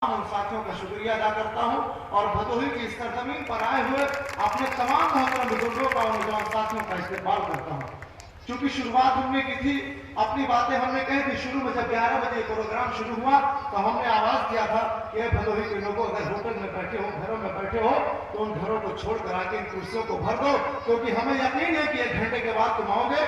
उन साथियों का शुक्रिया अदा करता हूं और भदोही की इस सरजमीन पर आए हुए अपने तमाम मोहतरम बुजुर्गों का और नौजवान साथियों का इस्तेमाल करता हूं। क्योंकि शुरुआत उनने की थी, अपनी बातें हमने कही थी। शुरू में जब 11 बजे प्रोग्राम शुरू हुआ तो हमने आवाज दिया था कि भदोही के लोगों अगर होटल में बैठे हो, घरों में बैठे हो तो उन घरों को छोड़कर आके इन कुर्सियों को भर दो, क्योंकि हमें यकीन है कि 1 घंटे के बाद तुम आओगे,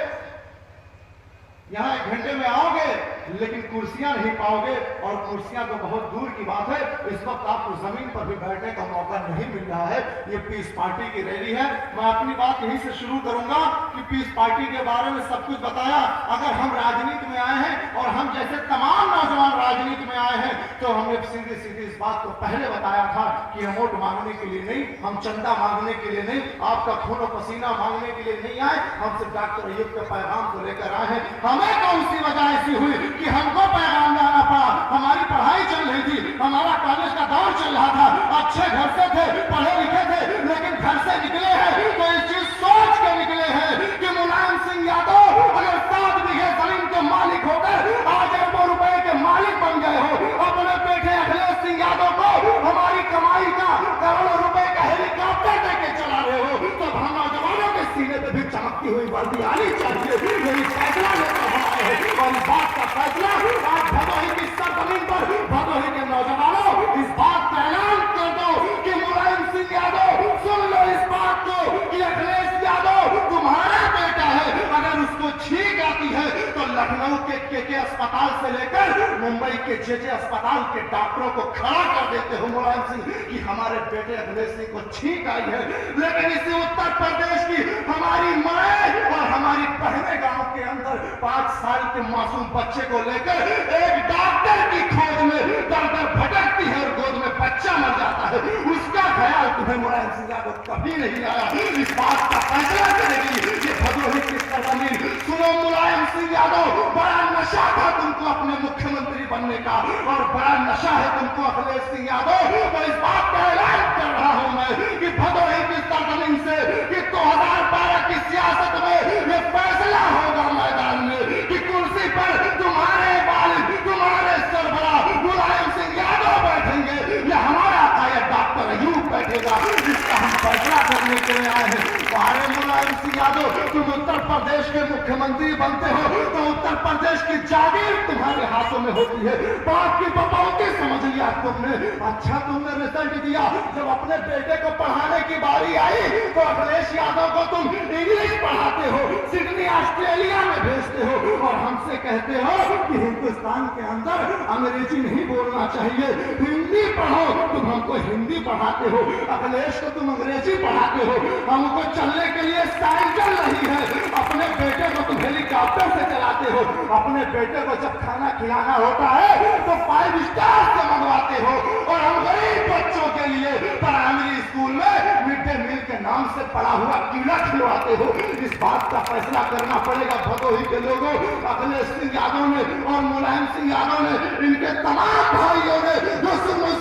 यहाँ 1 घंटे में आओगे लेकिन कुर्सियां नहीं पाओगे, और कुर्सियां तो बहुत दूर की बात है। इस वक्त आपको जमीन पर भी बैठने का मौका नहीं मिल रहा है। ये पीस पार्टी की रैली है। मैं अपनी बात यहीं से शुरू करूंगा कि पीस पार्टी के बारे में सब कुछ बताया। अगर हम राजनीति में आए हैं और हम जैसे तमाम नौजवान राजनीति में आए हैं तो हमने सीधी सीधी इस बात को पहले बताया था कि हम वोट मांगने के लिए नहीं, हम चंदा मांगने के लिए नहीं, आपका खून और पसीना मांगने के लिए नहीं आए। हम सिर्फ डॉक्टर अय्यूब के पैगाम को लेकर आए हैं। हमें कौन सी वजह ऐसी हुई कि हमको पैगाम लाना पड़ा? हमारी पढ़ाई चल रही थी, हमारा कॉलेज का दौर चल रहा था, अच्छे घर से थे, पढ़े लिखे थे, लेकिन घर से निकले हैं तो इस चीज सोच के निकले हैं कि मुलायम सिंह यादव अगर 7 बीघे जमीन के मालिक होकर आज अरबों रुपए के मालिक बन गए हो, अपने बेटे अखिलेश सिंह यादव को हमारी कमाई का करोड़ों रुपए का हेलीकॉप्टर देके चला रहे हो, तो हम नौजवानों के सीने पे भी चमकती हुई वर्दी आनी चाहिए। यही फैसला लेकर बनाए हैं और इस बात का फैसला आज भदोही की सरजमीन पर भदोही के नौजवानों इस बात का ऐलान कर दो कि मुलायम सिंह यादव, सुन लो इस बात को कि अखिलेश यादव तुम्हारा बेटा है। अगर उसको छींक आती है तो लखनऊ के अस्पताल से लेकर मुंबई के जे अस्पताल के डॉक्टरों को खड़ा कर देते हो मुलायम सिंह कि हमारे बेटे अखिलेश सिंह को छींक आई है। लेकिन इसी उत्तर प्रदेश की हमारी माए और हमारी बहनें गांव के अंदर 5 साल के मासूम बच्चे को लेकर एक डॉक्टर की खोज में दर दर भटकती है और गोद में बच्चा मर जाता है। उसका ख्याल तुम्हें मुलायम सिंह यादव कभी नहीं आया। इस बात का फैसला करेगी ये भदोही की सरजमीन। सुनो मुलायम सिंह यादव, बड़ा नशा था तुमको अपने मुख्यमंत्री बनने का और बड़ा नशा है तुमको अखिलेश सिंह यादव। तो इस बात का ऐलान कर रहा हूं मैं कि भदोही की सरजमीन से कि 2012 की सियासत में ये फैसला होगा मैदान में कि कुर्सी पर तुम्हारे वालिद, तुम्हारे सरबराह मुलायम सिंह यादव बैठेंगे या हमारा कायद डॉक्टर अय्यूब बैठेगा। इसका हम फैसला करने के लिए आए हैं। अरे मुलायम सिंह यादव, तुम उत्तर प्रदेश के मुख्यमंत्री बनते हो तो उत्तर प्रदेश की जागीर तुम्हारे हाथों में होती है। बाप की बपौती समझ लिया तुमने। अच्छा तुमने रिजल्ट दिया, जब अपने बेटे को पढ़ाने की बारी आई तो अखिलेश यादव को तुम इंग्लिश पढ़ाते हो, सिडनी ऑस्ट्रेलिया में भेजते हो और हमसे कहते हो कि हिंदुस्तान के अंदर अंग्रेजी नहीं बोलना चाहिए, हिंदी पढ़ो। तुम हमको हिंदी पढ़ाते हो, अखिलेश को तुम अंग्रेजी पढ़ाते हो। हमको चलने के लिए साइकिल नहीं है, अपने बेटे को तुम हेलीकॉप्टर से चलाते हो। अपने बेटे को जब खाना खिलाना होता है तो 5 स्टार से मंगवाते हो और हम गरीब बच्चों के लिए प्राइमरी स्कूल में मिड डे मील के नाम से पड़ा हुआ कीड़ा खिलवाते हो। इस बात का फैसला करना पड़ेगा भदोही के लोगों। अखिलेश सिंह यादव ने और मुलायम सिंह यादव ने, इनके तमाम भाइयों ने जो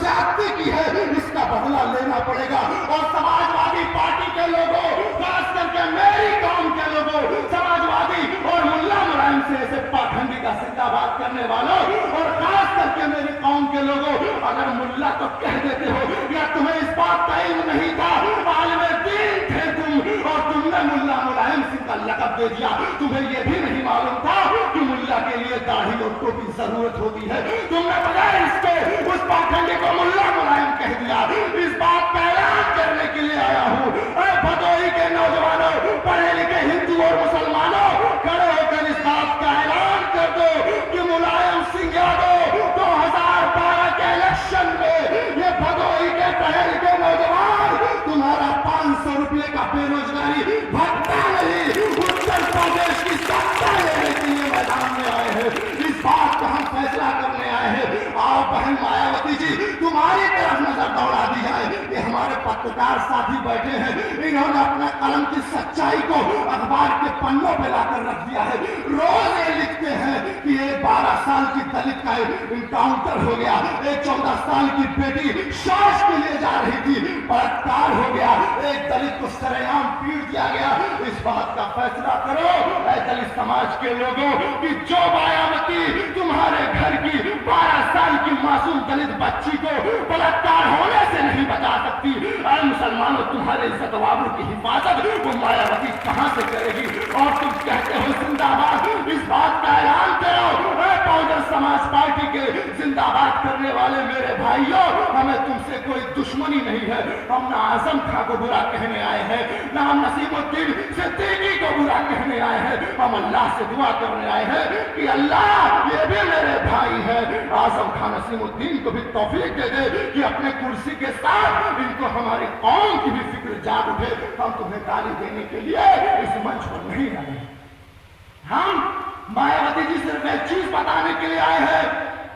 ज्यादती की है, इसका बदला लेना पड़ेगा। और समाजवादी पार्टी के लोगों, खास करके मेरी कौम के लोगों, समाजवादी और मुल्ला मुलायम से ऐसे पाखंडी का जिंदाबाद करने वालों और खास करके मेरी कौम के लोगों, अगर मुल्ला तो कह देते हो या तुम्हें इस बात का इल्म नहीं था, आलिम दीन थे तुम और तुमने मुल्ला मुलायम सिंह का लक़ब दे दिया। तुम्हें यह भी नहीं मालूम था कि मुल्ला के लिए दाढ़ी और टोपी की जरूरत होती है। तुमने बगैर इसके उस पाखंडी को मुल्ला मुलायम कह दिया। इस बात का ऐलान करने के लिए आया हूं। भदोही के नौजवानों, पढ़े लिखे हिंदू और मुसलमानों, खड़े होकर इस बात का ऐलान कर दो कि मुलायम सिंह यादव 2012 के इलेक्शन में ये भदोही के पढ़े लिखे नौजवान तुम्हारा 500 रुपये का बेरोजगारी भत्ता नहीं, उत्तर प्रदेश की सत्ता लेने के लिए मैदान में आए हैं। इस बात का हम फैसला करने आए हैं। आओ बहन मायावती जी, तुम्हारी तरफ नजर दौड़ा दी जाए। ये हमारे पत्रकार साथी बैठे हैं, इन्होंने अपना कलम की सच्चाई को अखबार के पन्नों पे लाकर रख दिया है। रोज ये लिखते हैं कि एक 12 साल की दलित का इनकाउंटर हो गया, एक 14 साल की बेटी शौच के लिए जा रही थी, बलात्कार हो गया, एक दलित को सरेआम पीट दिया गया। इस बात का फैसला करो दलित समाज के लोगों कि जो मायावती तुम्हारे घर की 12 साल की मासूम दलित बच्ची को बलात्कार होने से नहीं बचा सकती। ऐ मुसलमानों, तुम्हारे इज्जत वाबू की हिफाजत वो मायावती कहां से करेगी? और तुम कहते हो जिंदाबाद, इस बात का ऐलान करो। बहुजन समाज पार्टी के जिंदाबाद करने वाले मेरे भाइयों, हमें तुमसे कोई दुश्मनी नहीं है। हम ना आजम खां को बुरा कहने आए हैं, ना हम नसीमुद्दीन सिद्दीकी को बुरा कहने आए हैं। हम अल्लाह से दुआ करने आए हैं कि अल्लाह ये भी मेरे भाई है, आजम खान नसीमुद्दीन को भी तौफीक दे दे कि अपने कुर्सी के साथ इनको हमारी कौम की भी फिक्र जाग उठे। हम तुम्हें गाली देने के लिए इस मंच पर नहीं आए। हम मायावती जी सिर्फ एक चीज बताने के लिए आए हैं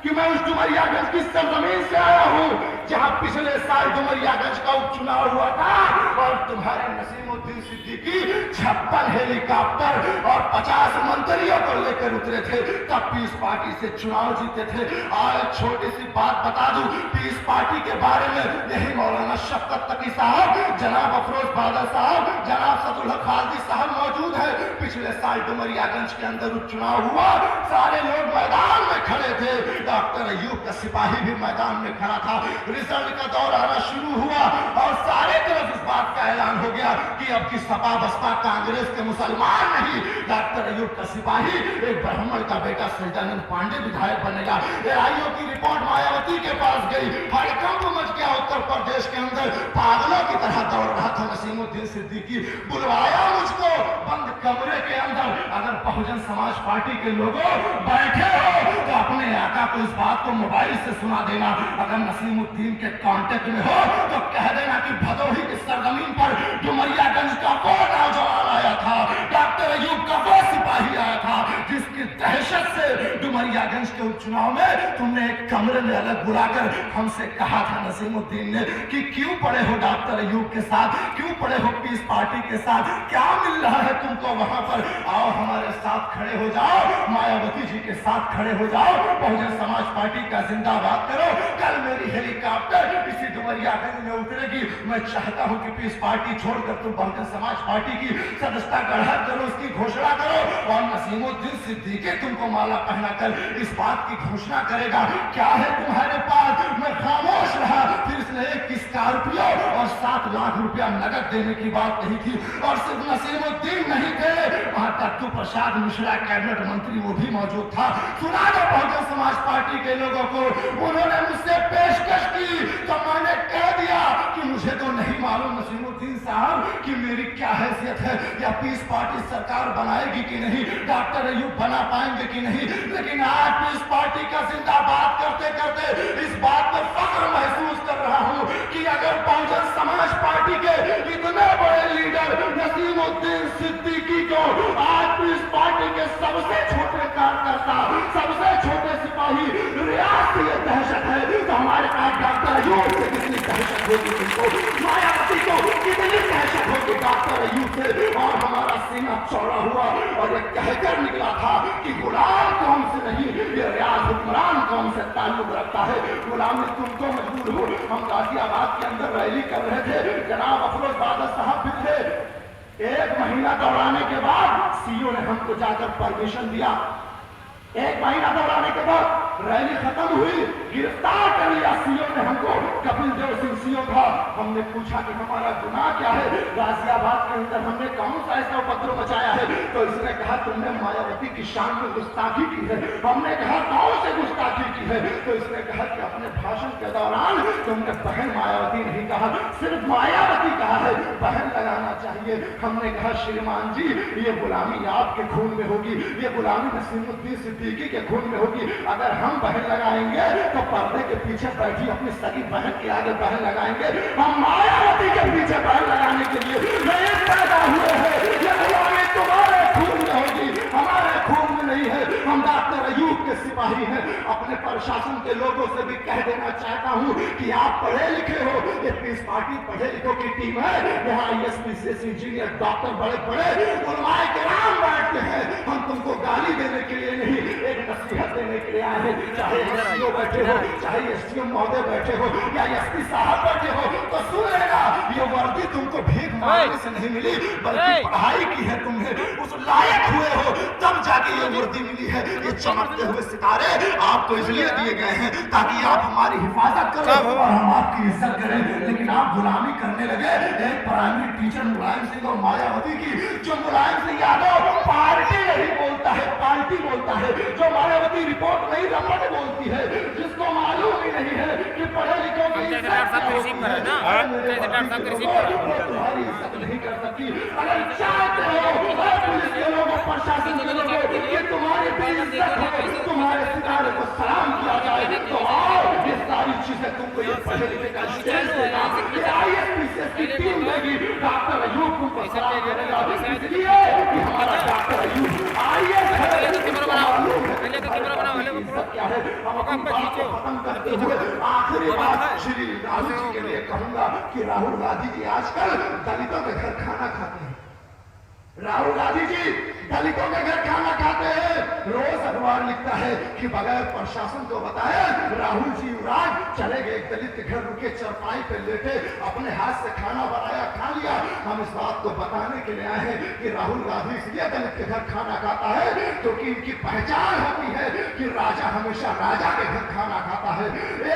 कि मैं उस डुमरियागंज की सरजमीन से आया हूं जहां पिछले साल डुमरियागंज का उपचुनाव हुआ था और तुम्हारे नसीमुद्दीन सिद्दीकी 56 हेलीकॉप्टर और 50 मंत्रियों को लेकर उतरे थे, तब पीस पार्टी से चुनाव जीते थे। और छोटी सी बात बता दूं पीस पार्टी के बारे में, यही मौलाना शफकत तकी साहब, जनाब अफरोज बादल साहब, जनाब सदुल हक खालदी साहब मौजूद है। पिछले साल डुमरियागंज के अंदर उपचुनाव हुआ, सारे लोग मैदान में खड़े थे, डॉक्टर अयूब का सिपाही भी मैदान में खड़ा था। रिजल्ट का दौर आना शुरू हुआ और सारे तरफ इस बात का ऐलान हो गया कि अब की सपा बसपा कांग्रेस के मुसलमान नहीं, डॉक्टर अयूब का सिपाही एक ब्राह्मण का बेटा सैजानंद पांडे विधायक बनेगा। एआईओ की रिपोर्ट मायावती के पास गई, हड़कंप मच गया उत्तर प्रदेश के अंदर, पागलों की तरह दौड़ रहा था नसीमुद्दीन सिद्दीकी। बुलवाया मुझको बंद कमरे के अंदर, अगर बहुजन समाज पार्टी के लोगों बैठे हो तो अपने आका को इस बात को मोबाइल से सुना देना। अगर नसीमुद्दीन के कांटेक्ट में हो तो कह देना कि भदोही की सरजमीन पर डुमरियागंज का वो नौजवान आया था, डॉक्टर अयूब का वो सिपाही आया था जिसकी दहशत से डुमरियागंज के उपचुनाव में तुमने एक कमरे में अलग बुलाकर हमसे कहा था नसीमुद्दीन ने कि क्यों पड़े हो डॉक्टर अयूब के साथ, क्यों पड़े हो पीस पार्टी के साथ, क्या मिल रहा है तुमको वहां पर? आओ हमारे साथ खड़े हो जाओ, मायावती जी के साथ खड़े हो जाओ, बहुजन समाज पार्टी का जिंदाबाद करो। कल मेरी हेलीकॉप्टर इसी डुमरियागंज में उतरेगी। मैं चाहता हूं कि पीस पार्टी छोड़कर तुम बहुजन समाज पार्टी की सदस्यता ग्रहण करो, उसकी घोषणा करो और नसीमुद्दीन सिद्दीकी तुमको माला पहनाकर इस बात की घोषणा करेगा। क्या है तुम्हारे पास? मैं खामोश रहा, फिर इसने एक स्कॉर्पियो और 7 लाख रुपया नगद देने की बात कही थी। और सिर्फ नसीमुद्दीन नहीं थे, वहां तत्तू प्रसाद मिश्रा कैबिनेट मंत्री वो भी मौजूद था। सुना दो बहुजन समाज पार्टी के लोगों को, उन्होंने मुझसे पेशकश की तो मैंने कह दिया कि मुझे तो नहीं मालूम नसीमुद्दीन साहब कि मेरी क्या हैसियत है या पीस पार्टी सरकार बनाएगी कि नहीं, डॉक्टर अयूब बना पाएंगे कि नहीं। लेकिन आज पीस पार्टी का जिंदाबाद करते करते इस बात पर फख्र महसूस कर रहा हूं कि अगर बहुजन समाज पार्टी के इतने बड़े लीडर नसीमुद्दीन सिद्दीकी को आज पीस पार्टी के सबसे छोटे कार्यकर्ता, सबसे छोटे सिपाही रियाज से ये दहशत है तो हमारे पास डॉक्टर अयूब से कितनी दहशत होगी तुमको, मायावती को कितनी दहशत होगी डॉक्टर अयूब से। और हमारा सीना चौड़ा हुआ और ये कहकर निकला था कि गुलाम कौम से नहीं, ये रियाज हुक्मरान कौम से ताल्लुक रखता है, गुलामी तुमको मजबूर हो। हम गाजियाबाद के अंदर रैली कर रहे थे, जनाब अफरोज बादल साहब भी थे। 1 महीना दौड़ाने के बाद सीओ ने हमको जाकर परमिशन दिया। 1 महीना दौड़ाने के बाद रैली खत्म हुई, गिरफ्तार कर लिया सीओ ने हमको। कपिल देव सिंह सीओ था। हमने पूछा कि हमारा गुनाह क्या है, गाजियाबाद के अंदर हमने कौन सा ऐसा उपद्रव मचाया है? तो इसने कहा तुमने मायावती की शान में गुस्ताखी की है। हमने कहा कौन से गुस्ताखी की है? तो इसने कहा कि अपने भाषण के दौरान तुमने बहन मायावती नहीं कहा, सिर्फ मायावती कहा है, बहन लगाना चाहिए। हमने कहा श्रीमान जी ये गुलामी आपके खून में होगी, ये गुलामी नसीमुद्दीन सिद्दीकी के खून में होगी। अगर हम बहन लगाएंगे तो पर्दे के पीछे बैठी अपनी सगी बहन के आगे बहन लगाएंगे। हम मायावती के पीछे बहन लगाने के लिए नहीं पैदा हुए हैं। ये गुलामी तुम्हारे खून में होगी, हमारे खून में नहीं है। हम डॉक्टर अयूब के सिपाही हैं। अपने प्रशासन के लोगों से भी कह देना चाहता हूं कि आप पढ़े लिखे हो, ये पीस पार्टी पढ़े लिखों की टीम है। यहाँ ISP इंजीनियर डॉक्टर बड़े बड़े उलमाए किराम बैठते हैं। हम तुमको गाली देने के लिए नहीं, एक नसीहत देने के लिए आए हैं। चाहे SDO बैठे हो, चाहे SDM महोदय बैठे हो या SP साहब बैठे हो, तो सुन लेना ये वर्दी तुमको भीख मांगने से नहीं मिली, बल्कि पढ़ाई की है तुमने, उस लायक हुए हो तब जाके ये वर्दी मिली है, ये चमकते हुए सितारे आपको इसलिए दिए गए हैं ताकि आप हमारी हिफाजत करें और हम आपकी इज्जत करें। लेकिन आप गुलामी करने लगे एक प्राइमरी टीचर मुलायम सिंह और मायावती की, जो मुलायम सिंह यादव पार्टी नहीं बोलता है, पार्टी बोलता है, जो मायावती रिपोर्ट नहीं रमन बोलती है, जिसको मालूम ही नहीं है कि पढ़े लिखों की तुम्हारी इज्जत नहीं कर सकती। अगर चाहते हो पुलिस के लोगों, प्रशासन के लोगों कि तुम्हारी बेइज्जत हो, तुम्हारे सितारे को सलाम किया जाए, तो आओ ये सारी चीजें तुमको ये पढ़े लिखे का स्टेज देगा, ये ISPCS की टीम देगी, डॉक्टर अयूब तुमको सलाम करेगा, इसलिए कि हमारा डॉक्टर अयूब IAS है। क्या है हम अपनी बात को खत्म करते हुए आखिरी बात श्री राहुल जी के लिए कहूंगा कि राहुल गांधी जी आजकल दलितों के घर खाना खाते हैं। राहुल गांधी जी दलितों के घर खाना खाते हैं। रोज अखबार लिखता है कि बगैर प्रशासन को बताए राहुल जी युवराज चले गए एक दलित के घर, रुके चरपाई पे लेटे, अपने हाथ से खाना बनाया, खा लिया। हम इस बात को बताने के लिए आए हैं कि राहुल गांधी इसलिए दलित के घर खाना खाता है क्योंकि इनकी पहचान होती है कि राजा हमेशा राजा के घर खाना खाता है।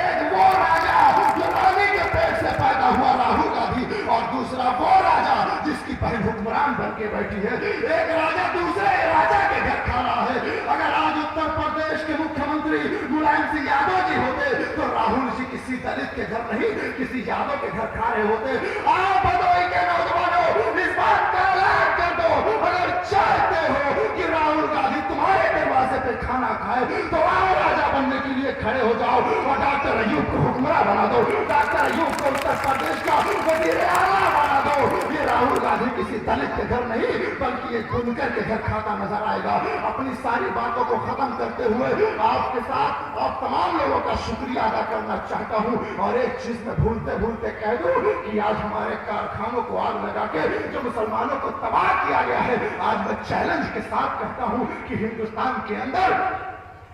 एक वो राजा जो रानी के पेट से पैदा हुआ राहुल गांधी, और दूसरा वो राजा जिसकी बहन हुक्मरान बन के बैठी है। एक राजा दूसरे राजा के घर खा रहा है। अगर आज उत्तर प्रदेश के मुख्यमंत्री मुलायम सिंह यादव जी होते तो राहुल जी किसी दलित के घर नहीं, किसी यादव के घर खा रहे होते। आप भदोही के नौजवानों इस बात का ऐलान कर दो, अगर चाहते हो कि राहुल गांधी तुम्हारे दरवाजे पे खाना खाए तो आओ राजा बनने के लिए खड़े हो जाओ और डॉक्टर अयूब को हुक्मरान बना दो, डॉक्टर अयूब को उत्तर प्रदेश का वजीर आला बना दो। ये राहुल गांधी किसी दलित के घर नहीं बल्कि एक बुनकर के घर खाता नजर आएगा। अपनी सारी बातों को खत्म करते हुए आपके साथ आप तमाम लोगों का शुक्रिया अदा करना चाहता हूं और एक चीज में भूलते भूलते कह दूं कि आज हमारे कारखानों को आग लगा के जो मुसलमानों को तबाह किया गया है, आज मैं चैलेंज के साथ कहता हूं कि हिंदुस्तान के अंदर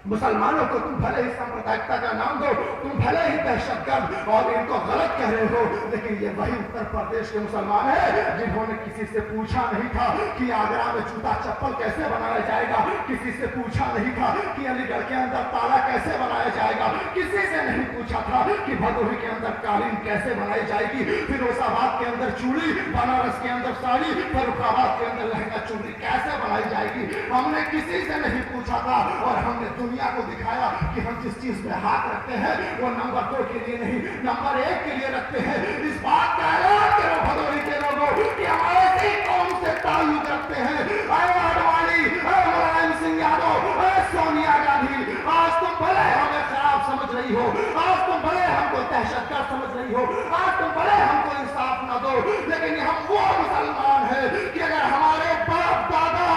मुसलमानों को तुम भले ही सांप्रदायिकता का नाम दो, तुम भले ही दहशतगर्द और इनको गलत कह रहे हो, लेकिन ये वही उत्तर प्रदेश के मुसलमान है जिन्होंने किसी से पूछा नहीं था कि आगरा में जूता चप्पल कैसे बनाया जाएगा, किसी से पूछा नहीं था कि अलीगढ़ के अंदर ताला कैसे बनाया जाएगा, किसी से नहीं पूछा था कि भदोही के अंदर कालीन कैसे बनाई जाएगी, फिरोजाबाद के अंदर चूड़ी, बनारस के अंदर साड़ी, फर्रुखाबाद के अंदर लहंगा चुनरी कैसे बनाई जाएगी। हमने किसी से नहीं पूछा था और हमने दुनिया को दिखाया कि हम जिस चीज में हाथ रखते हैं वो नंबर 2 के लिए नहीं नंबर 1 के लिए रखते हैं। इस बात का ऐलान करो भदोही के लोगों कि हम ऐसी कौम से ताल्लुक रखते हैं। आडवाणी, मुलायम सिंह यादव, सोनिया गांधी, आज तुम भले हमें खराब समझ रही हो, आज तुम भले हमको दहशतगर्द समझ रही हो, आज तुम भले हमको इंसाफ न दो, लेकिन हम वो मुसलमान है कि अगर हमारे बाप दादा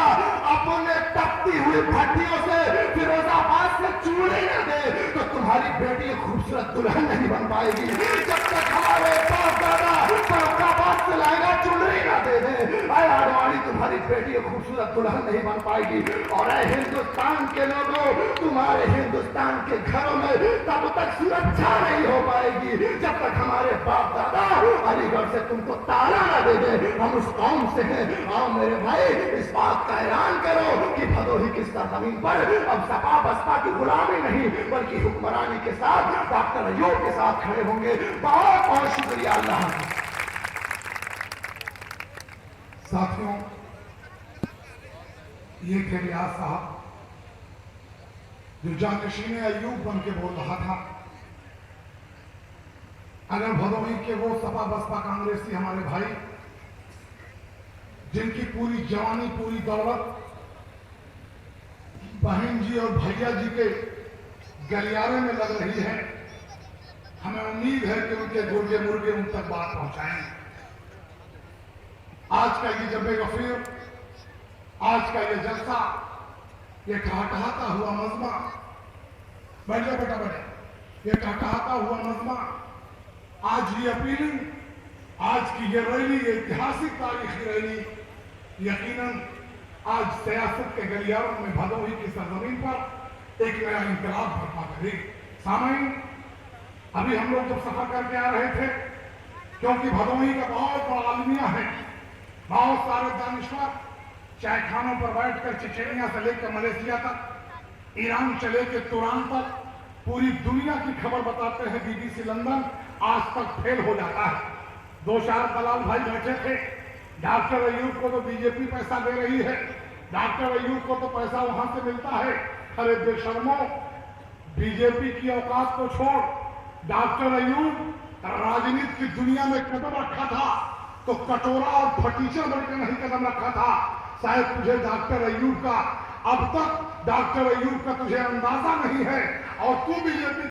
अपने तपती हुई भट्टियों से फिरोजाबाद से चूड़ी न दे तो तुम्हारी बेटी खूबसूरत दुल्हन नहीं बन पाएगी। जब तक हमारे बाप दादा फर्रुखाबाद से लहंगा चुनरी न दे दे, आडवाणी तुम्हारी बेटी खूबसूरत दुल्हन नहीं बन पाएगी। और हिंदुस्तान के लोगों, तुम्हारे हिंदुस्तान के घरों में तब तक सुरक्षा नहीं हो पाएगी जब तक हमारे बाप दादा अलीगढ़ से तुमको ताला न दे दे। हम उस कौम से हैं। आओ मेरे भाई, इस बात का ऐलान करो कि भदोही की सरजमीन पर अब सपा बसपा की गुलामी नहीं बल्कि हुक्मरानी के साथ डॉक्टर अयूब के साथ खड़े होंगे। बहुत बहुत शुक्रिया। अल्लाह साथियों, ये थे रियाज साहब जो जानशीन अयूब बन के बोल रहा था। अगर भदोही के वो सपा बसपा कांग्रेसी हमारे भाई जिनकी पूरी जवानी पूरी दौलत बहन जी और भैया जी के गलियारे में लग रही है, हमें उम्मीद है कि उनके गुर्गे मुर्गे उन तक बात पहुंचाएंगे। आज का ये जबे गफीर, आज का ये जलसा, ये कहकहाता हुआ मजमा, बैठ जाओ बेटा बैठे, ये कहकहाता हुआ मजमा, आज ये अपीलिंग, आज की ये रैली, ये ऐतिहासिक तारीखी रैली यकीनन आज सियासत के गलियारों में भदोही की सरजमीन पर एक नया इंकलाब बर्पा करेगी। सामईन, अभी हम लोग जब सफर करके आ रहे थे, क्योंकि भदोही का बहुत बड़ा आलमिया है, बहुत सारे दानिश्वर, चाय खानों पर बैठकर चेचनिया से लेकर मलेशिया तक, ईरान से लेकर तुरान तक पूरी दुनिया की खबर बताते हैं BBC लंदन, आज तक फेल हो जाता है। 2-4 दलाल भाई बैठे थे, डॉक्टर अयूब को तो बीजेपी पैसा दे रही है, डॉक्टर अयूब को तो पैसा वहां से मिलता है। अरे बेशर्मो, बीजेपी की औकात को छोड़, डॉक्टर अयूब राजनीति की दुनिया में कदम रखा था तो कटोरा और फटीचर बनकर नहीं कदम रखा था। शायद तुझे डॉक्टर अयूब का अब तक डॉक्टर अयूब का तुझे अंदाजा नहीं है और तू बीजेपी